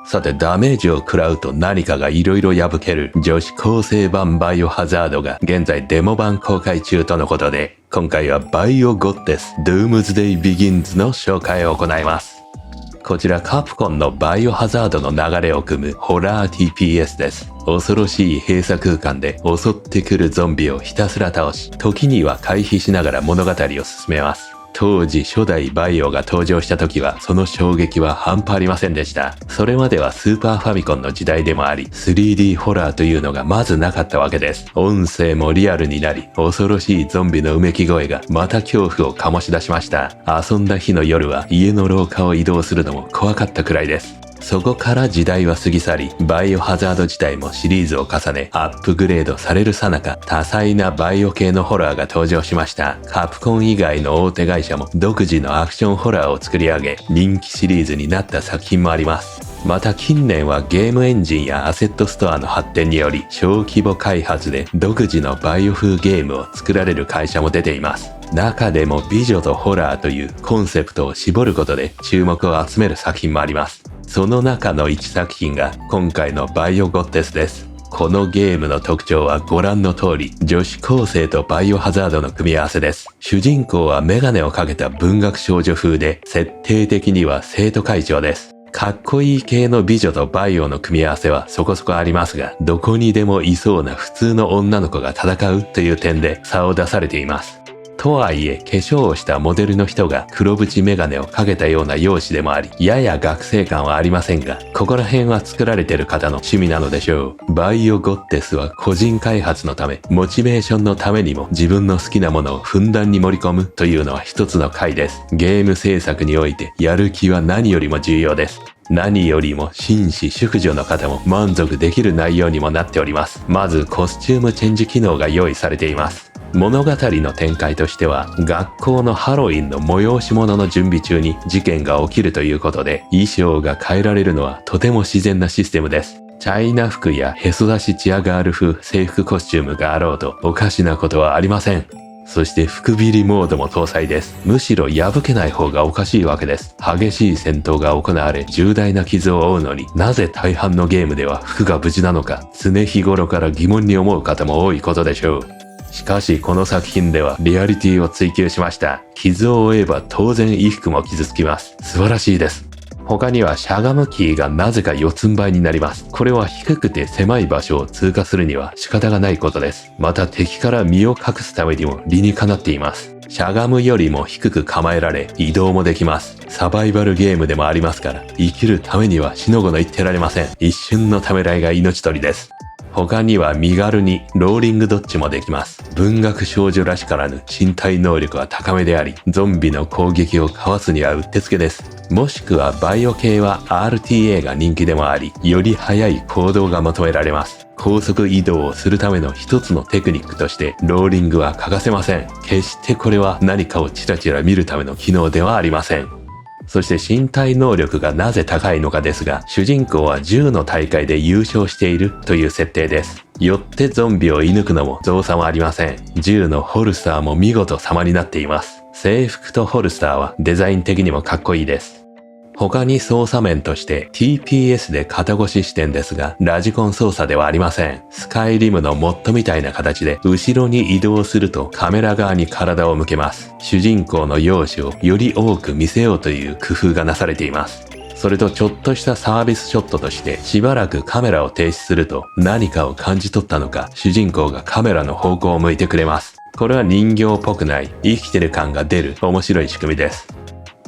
さてダメージを食らうと何かが色々破ける女子高生版バイオハザードが現在デモ版公開中とのことで、今回はバイオゴッテスドゥームズデイビギンズの紹介を行います。こちらカプコンのバイオハザードの流れを組むホラー TPS です。恐ろしい閉鎖空間で襲ってくるゾンビをひたすら倒し、時には回避しながら物語を進めます。当時初代バイオが登場した時はその衝撃は半端ありませんでした。それまではスーパーファミコンの時代でもあり 3D ホラーというのがまずなかったわけです。音声もリアルになり恐ろしいゾンビのうめき声がまた恐怖を醸し出しました。遊んだ日の夜は家の廊下を移動するのも怖かったくらいです。そこから時代は過ぎ去り、バイオハザード自体もシリーズを重ね、アップグレードされるさなか、多彩なバイオ系のホラーが登場しました。カプコン以外の大手会社も独自のアクションホラーを作り上げ、人気シリーズになった作品もあります。また近年はゲームエンジンやアセットストアの発展により、小規模開発で独自のバイオ風ゲームを作られる会社も出ています。中でも美女とホラーというコンセプトを絞ることで注目を集める作品もあります。その中の1作品が今回のバイオゴッテスです。このゲームの特徴はご覧の通り、女子高生とバイオハザードの組み合わせです。主人公はメガネをかけた文学少女風で、設定的には生徒会長です。かっこいい系の美女とバイオの組み合わせはそこそこありますが、どこにでもいそうな普通の女の子が戦うという点で差を出されています。とはいえ、化粧をしたモデルの人が黒縁メガネをかけたような容姿でもあり、やや学生感はありませんが、ここら辺は作られてる方の趣味なのでしょう。バイオゴッテスは個人開発のため、モチベーションのためにも自分の好きなものをふんだんに盛り込むというのは一つの回です。ゲーム制作においてやる気は何よりも重要です。何よりも紳士淑女の方も満足できる内容にもなっております。まずコスチュームチェンジ機能が用意されています。物語の展開としては、学校のハロウィンの催し物の準備中に事件が起きるということで、衣装が変えられるのはとても自然なシステムです。チャイナ服やへそ出しチアガール風制服コスチュームがあろうとおかしなことはありません。そして福ビリモードも搭載です。むしろ破けない方がおかしいわけです。激しい戦闘が行われ重大な傷を負うのになぜ大半のゲームでは服が無事なのか常日頃から疑問に思う方も多いことでしょう。しかしこの作品ではリアリティを追求しました。傷を負えば当然衣服も傷つきます。素晴らしいです。他にはしゃがむキーがなぜか四つん這いになります。これは低くて狭い場所を通過するには仕方がないことです。また敵から身を隠すためにも理にかなっています。しゃがむよりも低く構えられ移動もできます。サバイバルゲームでもありますから生きるためには死の子の言ってられません。一瞬のためらいが命取りです。他には身軽にローリングドッジもできます。文学少女らしからぬ身体能力は高めであり、ゾンビの攻撃をかわすにはうってつけです。もしくはバイオ系は RTA が人気でもあり、より速い行動が求められます。高速移動をするための一つのテクニックとしてローリングは欠かせません。決してこれは何かをチラチラ見るための機能ではありません。そして身体能力がなぜ高いのかですが、主人公は銃の大会で優勝しているという設定です。よってゾンビを射抜くのも造作はありません。銃のホルスターも見事様になっています。制服とホルスターはデザイン的にもかっこいいです。他に操作面として TPS で肩越し視点ですが、ラジコン操作ではありません。スカイリムのモッドみたいな形で後ろに移動するとカメラ側に体を向けます。主人公の容姿をより多く見せようという工夫がなされています。それとちょっとしたサービスショットとしてしばらくカメラを停止すると何かを感じ取ったのか主人公がカメラの方向を向いてくれます。これは人形っぽくない生きてる感が出る面白い仕組みです。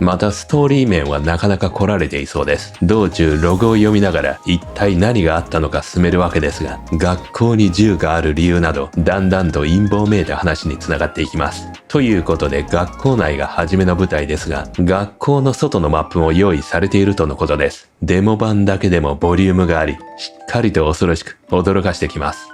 またストーリー面はなかなか凝られていそうです。道中ログを読みながら一体何があったのか進めるわけですが、学校に銃がある理由などだんだんと陰謀めいた話につながっていきます。ということで学校内が初めの舞台ですが、学校の外のマップも用意されているとのことです。デモ版だけでもボリュームがあり、しっかりと恐ろしく驚かしてきます。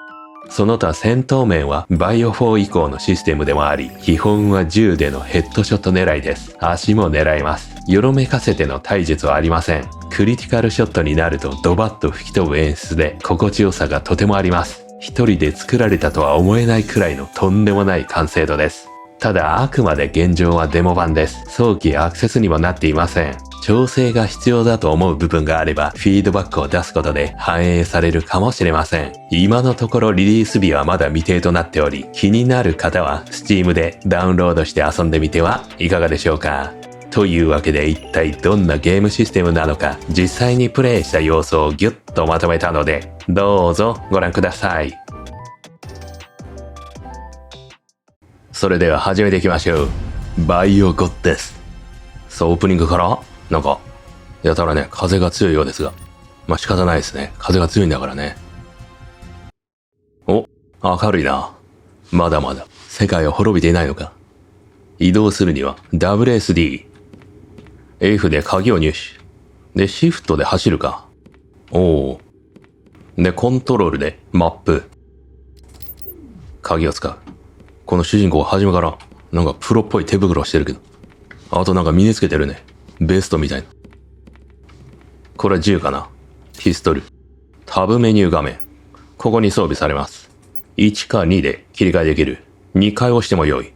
その他戦闘面はバイオ4以降のシステムでもあり、基本は銃でのヘッドショット狙いです。足も狙えます。よろめかせての体術はありません。クリティカルショットになるとドバッと吹き飛ぶ演出で心地よさがとてもあります。一人で作られたとは思えないくらいのとんでもない完成度です。ただあくまで現状はデモ版です。早期アクセスにもなっていません。調整が必要だと思う部分があれば、フィードバックを出すことで反映されるかもしれません。今のところリリース日はまだ未定となっており、気になる方は Steam でダウンロードして遊んでみてはいかがでしょうか。というわけで一体どんなゲームシステムなのか、実際にプレイした様子をギュッとまとめたので、どうぞご覧ください。それでは始めていきましょう。バイオゴッデス。そう、オープニングからなんか、やたらね、風が強いようですが。まあ、仕方ないですね。風が強いんだからね。お、明るいな。まだまだ、世界は滅びていないのか。移動するには、WSD。F で鍵を入手。で、シフトで走るか。おー。で、コントロールで、マップ。鍵を使う。この主人公は初めから、なんかプロっぽい手袋をしてるけど。あとなんか身につけてるね。ベストみたいな。これは銃かな。ピストル。タブメニュー画面。ここに装備されます。1か2で切り替えできる。2回押しても良い。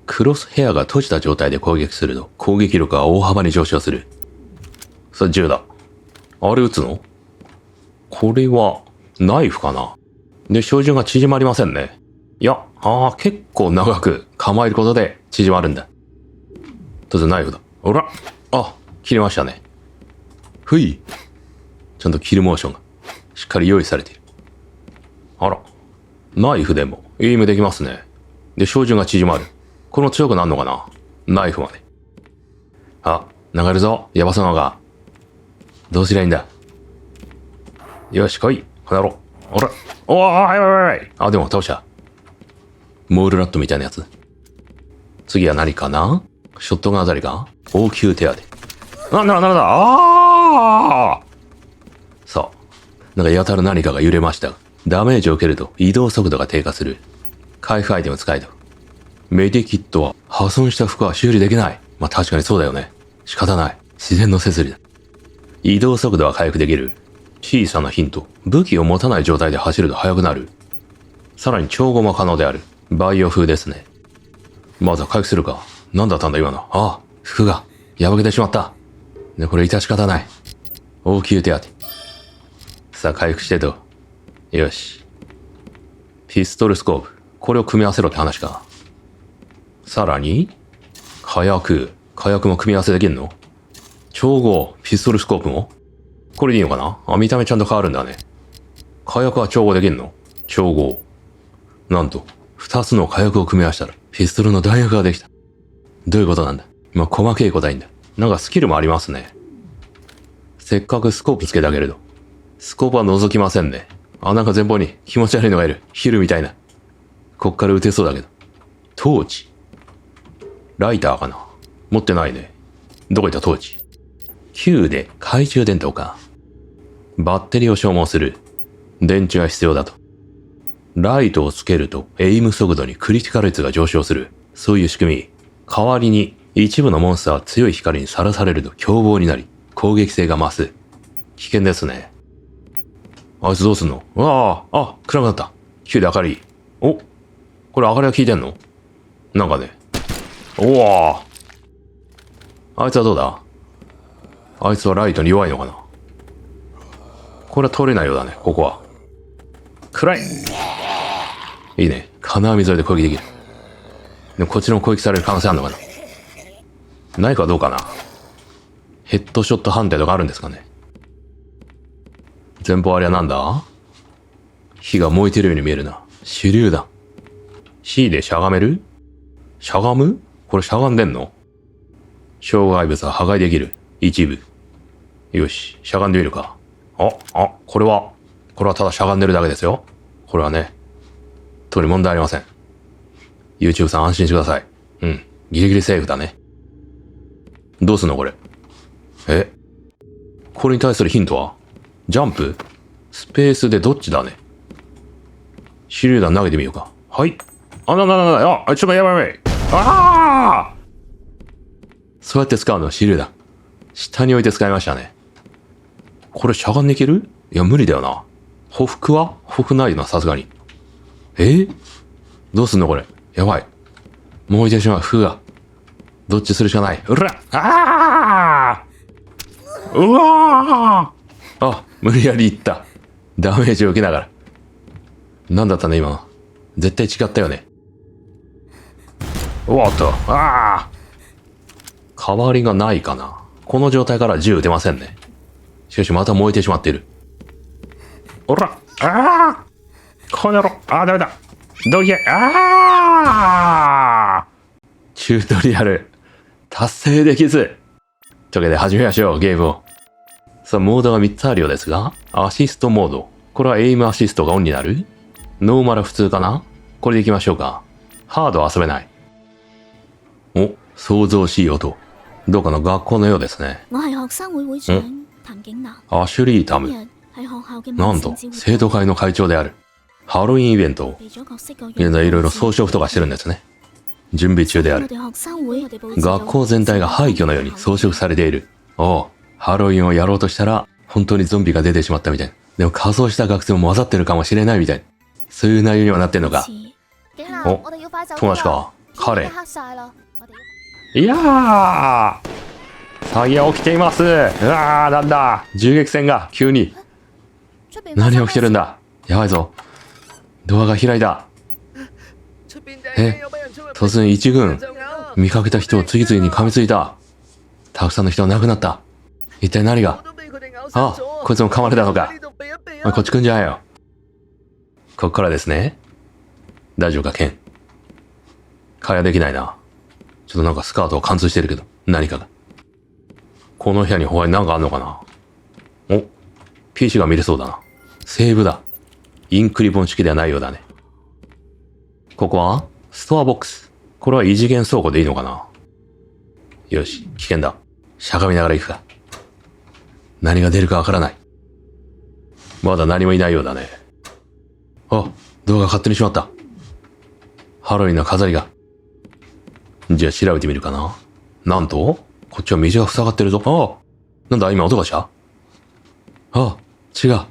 クロスヘアが閉じた状態で攻撃すると攻撃力が大幅に上昇する。さあ、銃だ。あれ撃つの？これはナイフかな。で、照準が縮まりませんね。いや、結構長く構えることで縮まるんだ。とりあえずナイフだ。ほら、切れましたね。ふい。ちゃんとキルモーションがしっかり用意されている。あら、ナイフでもエイムできますね。で、照準が縮まる。この強くなるのかな？ナイフまで。流れるぞ、ヤバそうなのが。どうすりゃいいんだ。よし、来い、この野郎。ほら、はい。でも倒した。モールラットみたいなやつ。次は何かな？ショットガンあたりか？応急手当て。なんださあ、なんかやたら何かが揺れましたが、ダメージを受けると移動速度が低下する。回復アイテム使えと。メディキットは破損した服は修理できない。まあ確かにそうだよね。仕方ない。自然の摂理だ。移動速度は回復できる。小さなヒント。武器を持たない状態で走ると速くなる。さらに調合も可能である。バイオ風ですね。まずは回復するか。何だったんだ今の。服が破けてしまった。ね、これ致し方ない。応急手当て。さあ回復してと。よし。ピストルスコープ。これを組み合わせろって話か。さらに、火薬も組み合わせできんの？調合、ピストルスコープも？これでいいのかな？見た目ちゃんと変わるんだね。火薬は調合できんの？調合。なんと、2つの火薬を組み合わせたら、ピストルの弾薬ができた。どういうことなんだ？細けいことはいいんだ。なんかスキルもありますね。せっかくスコープつけたけれど、スコープは覗きませんね。なんか前方に気持ち悪いのがいる。ヒルみたいな。こっから撃てそうだけど。トーチ。ライターかな？持ってないね。どこ行ったトーチ。Q で懐中電灯か。バッテリーを消耗する。電池が必要だと。ライトをつけるとエイム速度にクリティカル率が上昇する。そういう仕組み。代わりに一部のモンスターは強い光にさらされると凶暴になり、攻撃性が増す。危険ですね。あいつどうすんの？暗くなった。Q で明るい。これ明かりが効いてんの？なんかね。あいつはどうだ？あいつはライトに弱いのかな？これは通れないようだね、ここは。暗い！いいね。金網沿いで攻撃できる。でもこっちの攻撃される可能性あるのかな？ナイフはどうかな？ヘッドショット判定とかあるんですかね？前方あれはなんだ？火が燃えてるように見えるな。手榴弾。C でしゃがめる？しゃがむ？これしゃがんでんの？障害物は破壊できる。一部。よし、しゃがんでみるか。これはただしゃがんでるだけですよ。これはね、特に問題ありません。YouTube さん安心してください。ギリギリセーフだね。どうすんのこれ。これに対するヒントは？ジャンプ？スペースでどっちだね。手榴弾投げてみようか。はい。ちょっとやばい。そうやって使うの、手榴弾。下に置いて使いましたね。これしゃがんでいける？いや、無理だよな。歩幅ないな、さすがに。どうすんのこれ。やばい。もう置いてしまう、服が。どっちするしかない。うわー、あ、無理やりいった。ダメージを受けながら。なんだったね今の。絶対違ったよね。おっと、ああ、代わりがないかな。この状態から銃撃てませんね。しかしまた燃えてしまっている。おら、ああ、この野郎、ああ、ダメだ。どけ、ああ、チュートリアル、達成できず。というわけで始めましょう、ゲームを。さあ、モードが3つあるようですが、アシストモード。これはエイムアシストがオンになる？ノーマル普通かな？これでいきましょうか。ハードは遊べない。お、想像しい音。どうかの学校のようですね。我係學生會會長譚景南。アシュリータム。今日喺學校嘅なんと、生徒会の会長である。ハロウィンイベントを。備咗各式各樣現在いろいろ装飾とかしてるんですね。準備中である。我哋學生會学校全体が廃墟のように装飾されている。おう、ハロウィンをやろうとしたら、本当にゾンビが出てしまったみたい。でも仮装した学生も混ざってるかもしれないみたい。そういう内容にはなってんのか。お、友達か。彼。いやー、詐欺が起きています。うわー、なんだ。銃撃戦が急に。何が起きてるんだ。やばいぞ。ドアが開いた。突然一軍。見かけた人を次々に噛みついた。たくさんの人が亡くなった。一体何が。あ、こいつも噛まれたのか。こっち来んじゃないよ。こっからですね。大丈夫か、ケン。会話できないな。ちょっとなんかスカートを貫通してるけど、何かが。この部屋に他に何かあんのかな。お、PC が見れそうだな。セーブだ。インクリボン式ではないようだね。ここはストアボックス。これは異次元倉庫でいいのかな。よし、危険だ。しゃがみながら行くか。何が出るかわからない。まだ何もいないようだね。あ、ドアが勝手に閉まった。ハロウィンの飾りが。じゃあ調べてみるかな。なんと、こっちは道が塞がってるぞ。ああ、なんだ今音がした。ああ、違う。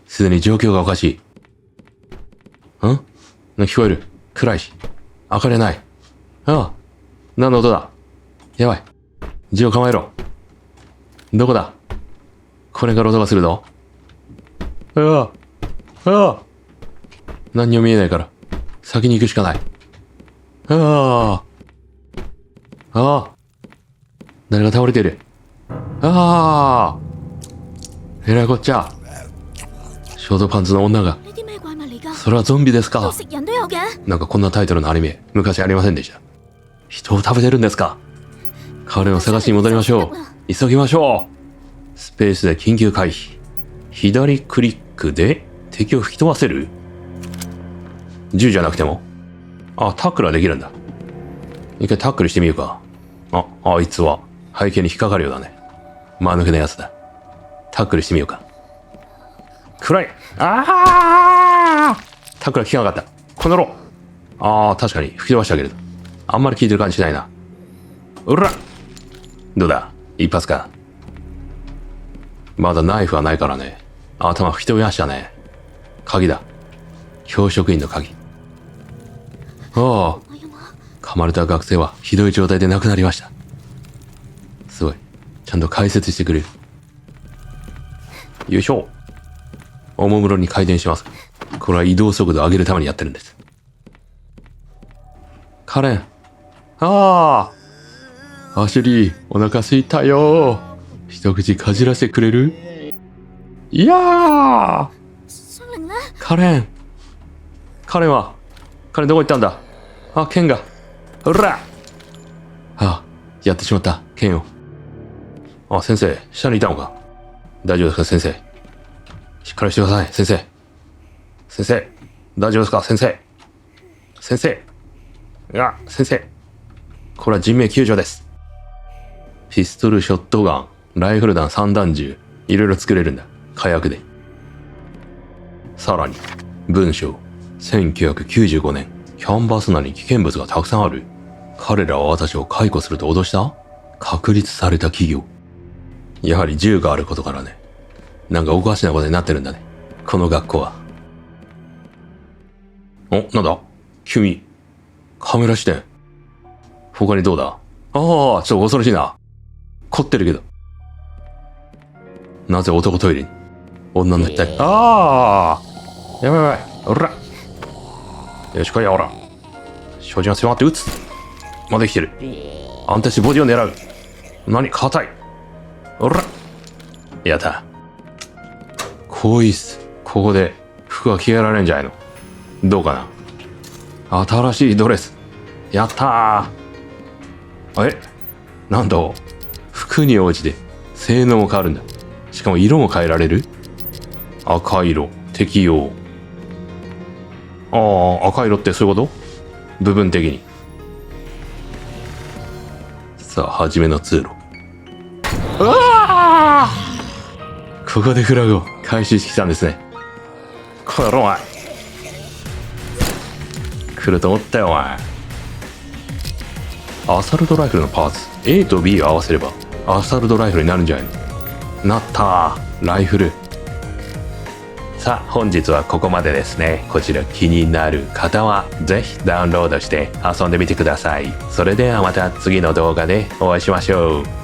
すでに状況がおかしい。聞こえる。暗いし。明かりない。ああ、何の音だ。やばい。銃を構えろ。どこだ。これから音がするぞ。ああ、ああ。何にも見えないから、先に行くしかない。ああ。ああ。誰が倒れている。ああ。えらいこっちゃ。ショートパンツの女が。それはゾンビですか。なんかこんなタイトルのアニメ、昔ありませんでした。人を食べてるんですか。彼を探しに戻りましょう。急ぎましょう。スペースで緊急回避。左クリックで敵を吹き飛ばせる。銃じゃなくても。あ、タックルはできるんだ。一回タックルしてみようか。あいつは背景に引っかかるようだね。間抜けなやつだ。タックルしてみようか。暗い。タックルは効かなかった。この野郎。確かに吹き飛ばしたけれど。あんまり効いてる感じしないな。うら。どうだ、一発か。まだナイフはないからね。頭吹き飛びましたね。鍵だ。教職員の鍵。噛まれた学生はひどい状態で亡くなりました。すごい。ちゃんと解説してくれる。よいしょ。おもむろに回転します。これは移動速度を上げるためにやってるんです。カレン。アシュリー、お腹すいたよ。一口かじらせてくれる？いやー。カレンは、彼どこ行ったんだ。ケンが。ほら。やってしまった、ケンを。先生、下にいたのか。大丈夫ですか、先生。しっかりしてください、先生。先生、大丈夫ですか、先生。先生。先生。これは人命救助です。ピストル、ショットガン、ライフル弾、散弾銃、いろいろ作れるんだ。火薬で。さらに、文章。1995年、キャンバス内に危険物がたくさんある。彼らは私を解雇すると脅した？確立された企業。やはり銃があることからね。なんかおかしなことになってるんだね。この学校は。なんだ？君、カメラ視点。他にどうだ？ちょっと恐ろしいな。凝ってるけど。なぜ男トイレに女の一体。ああやばいやばい。おらよし来いやおら。照準が迫って撃つ。まだ生きてる。安定してボディを狙う。何硬い。おらやったこいっす。ここで服が着替えられるんじゃないの。どうかな。新しいドレス。やったー。なんと服に応じて性能も変わるんだ。しかも色も変えられる。赤色適用。赤色ってそういうこと？部分的に。さあ初めの通路。うわー、ここでフラグを回収してきたんですね。これお前来ると思ったよお前。アサルトライフルのパーツ A と B を合わせればアサルトライフルになるんじゃないの。なったー、ライフル。さあ本日はここまでですね。こちら気になる方はぜひダウンロードして遊んでみてください。それではまた次の動画でお会いしましょう。